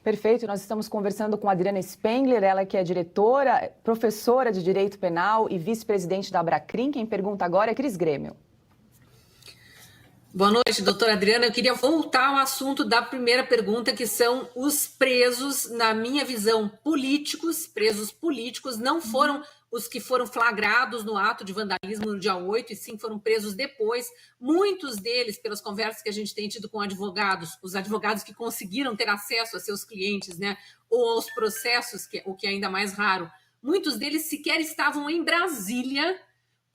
Perfeito, nós estamos conversando com a Adriana Spengler, ela que é diretora, professora de Direito Penal e vice-presidente da Abracrim. Quem pergunta agora é Cris Grêmio. Boa noite, doutora Adriana. Eu queria voltar ao assunto da primeira pergunta, que são os presos, na minha visão, políticos. Presos políticos não foram os que foram flagrados no ato de vandalismo no dia 8, e sim foram presos depois. Muitos deles, pelas conversas que a gente tem tido com advogados, os advogados que conseguiram ter acesso a seus clientes, né, ou aos processos, o que é ainda mais raro, muitos deles sequer estavam em Brasília.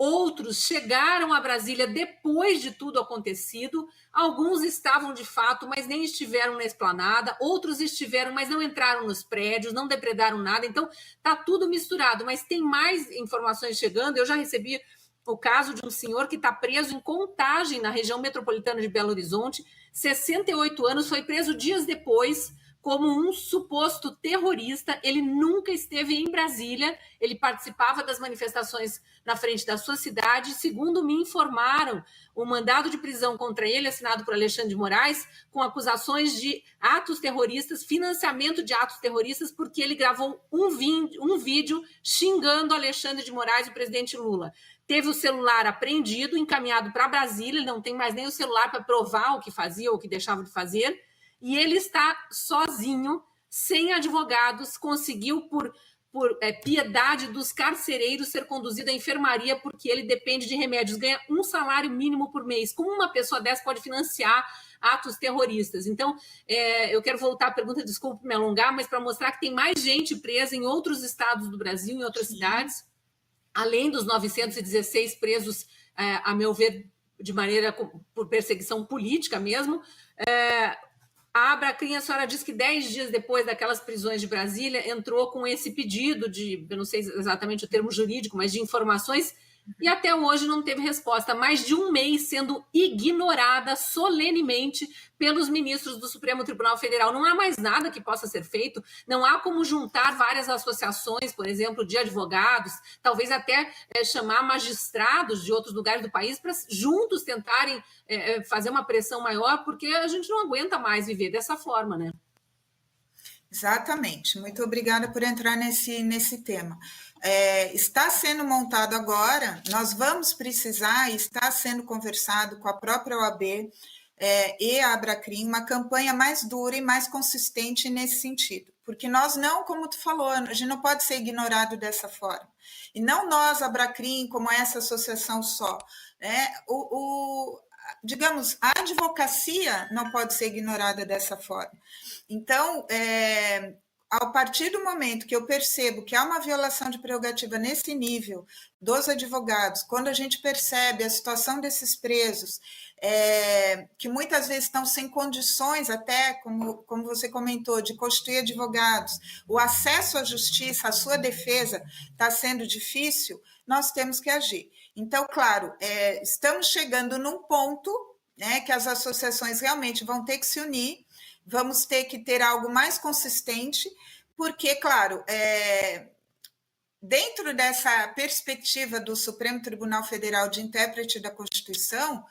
Outros chegaram a Brasília depois de tudo acontecido. Alguns estavam de fato, mas nem estiveram na esplanada. Outros estiveram, mas não entraram nos prédios, não depredaram nada. Então, está tudo misturado. Mas tem mais informações chegando. Eu já recebi o caso de um senhor que está preso em Contagem, na região metropolitana de Belo Horizonte. 68 anos, foi preso dias depois como um suposto terrorista. Ele nunca esteve em Brasília, ele participava das manifestações na frente da sua cidade. Segundo me informaram, o mandado de prisão contra ele, assinado por Alexandre de Moraes, com acusações de atos terroristas, financiamento de atos terroristas, porque ele gravou um vídeo xingando Alexandre de Moraes e o presidente Lula. Teve o celular apreendido, encaminhado para Brasília, ele não tem mais nem o celular para provar o que fazia ou o que deixava de fazer, e ele está sozinho, sem advogados, conseguiu, por piedade dos carcereiros, ser conduzido à enfermaria, porque ele depende de remédios, ganha um salário mínimo por mês. Como uma pessoa dessa pode financiar atos terroristas? Então, eu quero voltar à pergunta, desculpe me alongar, mas para mostrar que tem mais gente presa em outros estados do Brasil, em outras cidades, além dos 916 presos, a meu ver, de maneira por perseguição política mesmo. A Abracrim, a senhora diz que 10 dias depois daquelas prisões de Brasília, entrou com esse pedido de, eu não sei exatamente o termo jurídico, mas de informações, e até hoje não teve resposta. Mais de um mês sendo ignorada solenemente pelos ministros do Supremo Tribunal Federal. Não há mais nada que possa ser feito, não há como juntar várias associações, por exemplo, de advogados, talvez até chamar magistrados de outros lugares do país para juntos tentarem fazer uma pressão maior, porque a gente não aguenta mais viver dessa forma, né? Exatamente, muito obrigada por entrar nesse tema. Está sendo montado agora, nós vamos precisar, e está sendo conversado com a própria OAB e a Abracrim, uma campanha mais dura e mais consistente nesse sentido, porque nós não, como tu falou, a gente não pode ser ignorado dessa forma, e não nós, Abracrim, como essa associação só, né? Digamos, a advocacia não pode ser ignorada dessa forma. Então, a partir do momento que eu percebo que há uma violação de prerrogativa nesse nível dos advogados, quando a gente percebe a situação desses presos, que muitas vezes estão sem condições, até como você comentou, de constituir advogados, o acesso à justiça, à sua defesa está sendo difícil, nós temos que agir. Então, claro, estamos chegando num ponto, né, que as associações realmente vão ter que se unir, vamos ter que ter algo mais consistente, porque, claro, dentro dessa perspectiva do Supremo Tribunal Federal de intérprete da Constituição,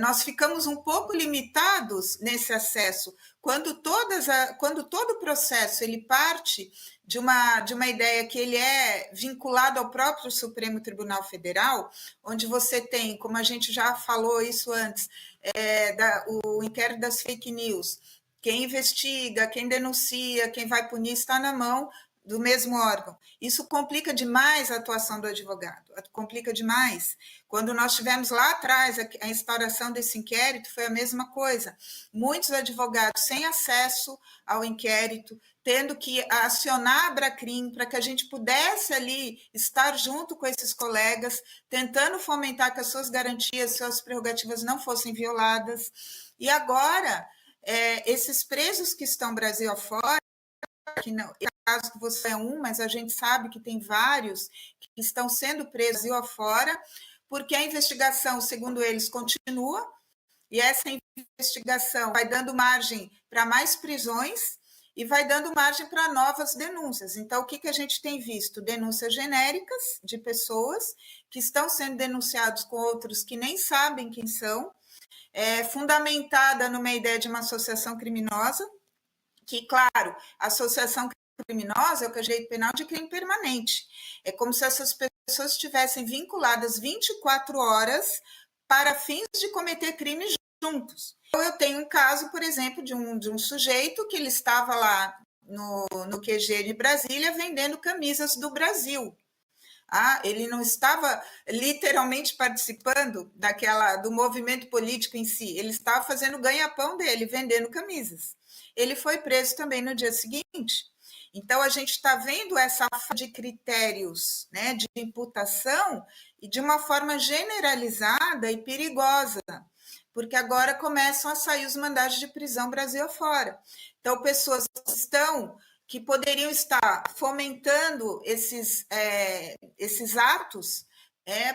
nós ficamos um pouco limitados nesse acesso. Quando todo o processo ele parte de uma ideia que ele é vinculado ao próprio Supremo Tribunal Federal, onde você tem, como a gente já falou isso antes, o inquérito das fake news, quem investiga, quem denuncia, quem vai punir está na mão do mesmo órgão. Isso complica demais a atuação do advogado, complica demais. Quando nós tivemos lá atrás a instauração desse inquérito, foi a mesma coisa. Muitos advogados sem acesso ao inquérito, tendo que acionar a Abracrim para que a gente pudesse ali estar junto com esses colegas, tentando fomentar que as suas garantias, suas prerrogativas não fossem violadas. E agora, esses presos que estão Brasil afora, que não, é o caso que você é um, mas a gente sabe que tem vários que estão sendo presos Brasil afora, porque a investigação, segundo eles, continua, e essa investigação vai dando margem para mais prisões e vai dando margem para novas denúncias. Então, o que a gente tem visto? Denúncias genéricas de pessoas que estão sendo denunciados com outros que nem sabem quem são, fundamentada numa ideia de uma associação criminosa, que, claro, a associação criminosa é o que é o direito penal de crime permanente. É como se essas pessoas estivessem vinculadas 24 horas para fins de cometer crimes juntos. Eu tenho um caso, por exemplo, de um sujeito que ele estava lá no QG de Brasília vendendo camisas do Brasil. Ele não estava literalmente participando do movimento político em si, ele estava fazendo o ganha-pão dele, vendendo camisas. Ele foi preso também no dia seguinte. Então, a gente está vendo essa falta de critérios, né, de imputação e de uma forma generalizada e perigosa, porque agora começam a sair os mandados de prisão Brasil afora. Então, pessoas que poderiam estar fomentando esses atos,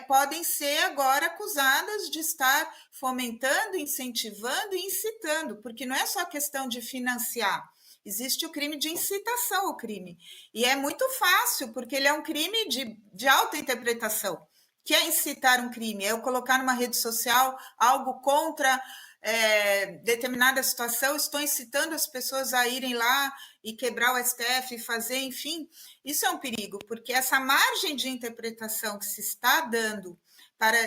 podem ser agora acusadas de estar fomentando, incentivando e incitando, porque não é só questão de financiar, existe o crime de incitação ao crime. E é muito fácil, porque ele é um crime de alta interpretação. Que é incitar um crime? É eu colocar numa rede social algo contra determinada situação, estou incitando as pessoas a irem lá e quebrar o STF e fazer, enfim. Isso é um perigo, porque essa margem de interpretação que se está dando para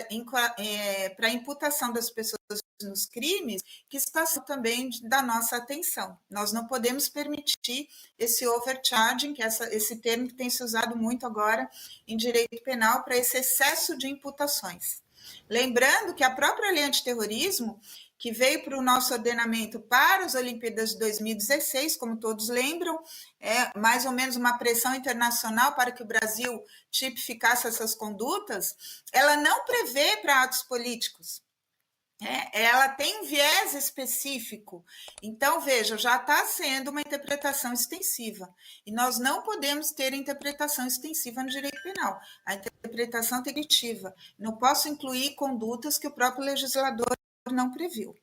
a imputação das pessoas nos crimes, que está também da nossa atenção. Nós não podemos permitir esse overcharging, que é esse termo que tem se usado muito agora em direito penal, para esse excesso de imputações. Lembrando que a própria lei antiterrorismo, que veio para o nosso ordenamento para as Olimpíadas de 2016, como todos lembram, é mais ou menos uma pressão internacional para que o Brasil tipificasse essas condutas, ela não prevê para atos políticos. Ela tem um viés específico. Então, veja, já está sendo uma interpretação extensiva. E nós não podemos ter interpretação extensiva no direito penal. A interpretação tem objetiva. Não posso incluir condutas que o próprio legislador não previu.